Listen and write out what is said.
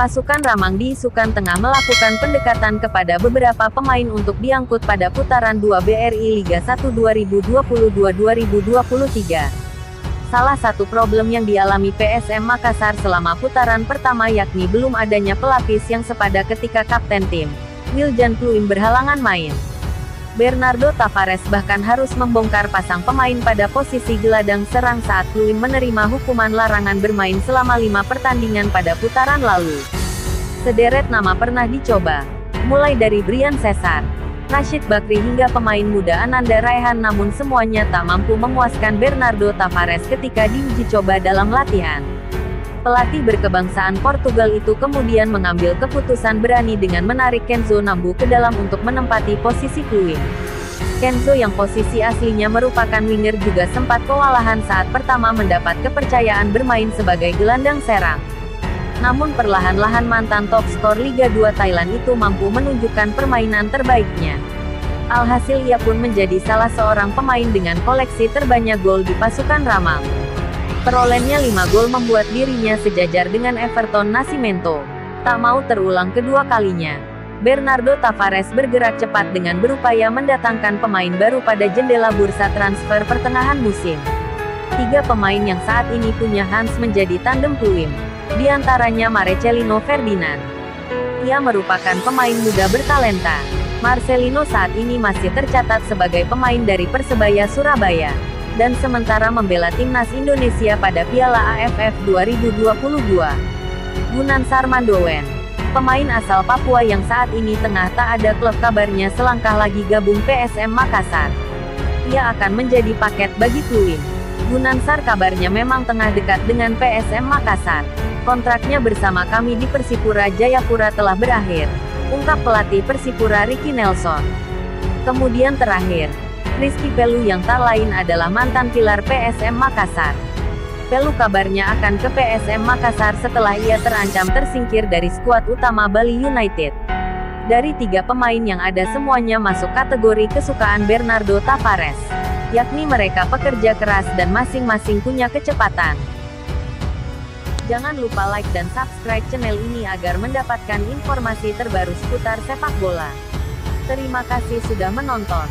Pasukan Ramang diisukan tengah melakukan pendekatan kepada beberapa pemain untuk diangkut pada putaran 2 BRI Liga 1 2022-2023. Salah satu problem yang dialami PSM Makassar selama putaran pertama yakni belum adanya pelapis yang sepada ketika kapten tim, Wiljan Pluim berhalangan main. Bernardo Tavares bahkan harus membongkar pasang pemain pada posisi gelandang serang saat Pluim menerima hukuman larangan bermain selama 5 pertandingan pada putaran lalu. Sederet nama pernah dicoba, mulai dari Brian Cesar, Rashid Bakri hingga pemain muda Ananda Raihan, namun semuanya tak mampu memuaskan Bernardo Tavares ketika diuji coba dalam latihan. Pelatih berkebangsaan Portugal itu kemudian mengambil keputusan berani dengan menarik Kenzo Nambu ke dalam untuk menempati posisi Pluim. Kenzo yang posisi aslinya merupakan winger juga sempat kewalahan saat pertama mendapat kepercayaan bermain sebagai gelandang serang. Namun perlahan-lahan mantan top skor Liga 2 Thailand itu mampu menunjukkan permainan terbaiknya. Alhasil ia pun menjadi salah seorang pemain dengan koleksi terbanyak gol di pasukan Ramang. Perolehannya 5 gol membuat dirinya sejajar dengan Everton Nascimento. Tak mau terulang kedua kalinya, Bernardo Tavares bergerak cepat dengan berupaya mendatangkan pemain baru pada jendela bursa transfer pertengahan musim. 3 pemain yang saat ini punya Hans menjadi tandem Pluim, di antaranya Marcelino Ferdinand. Ia merupakan pemain muda bertalenta. Marcelino saat ini masih tercatat sebagai pemain dari Persebaya Surabaya, dan sementara membela timnas Indonesia pada Piala AFF 2022. Gunansar Mandowen, pemain asal Papua yang saat ini tengah tak ada klub, kabarnya selangkah lagi gabung PSM Makassar. Ia akan menjadi paket bagi Pluim. Gunansar kabarnya memang tengah dekat dengan PSM Makassar. Kontraknya bersama kami di Persipura Jayapura telah berakhir, ungkap pelatih Persipura Ricky Nelson. Kemudian terakhir, Rizky Pelu yang tak lain adalah mantan pilar PSM Makassar. Pelu kabarnya akan ke PSM Makassar setelah ia terancam tersingkir dari skuad utama Bali United. Dari 3 pemain yang ada semuanya masuk kategori kesukaan Bernardo Tavares, yakni mereka pekerja keras dan masing-masing punya kecepatan. Jangan lupa like dan subscribe channel ini agar mendapatkan informasi terbaru seputar sepak bola. Terima kasih sudah menonton.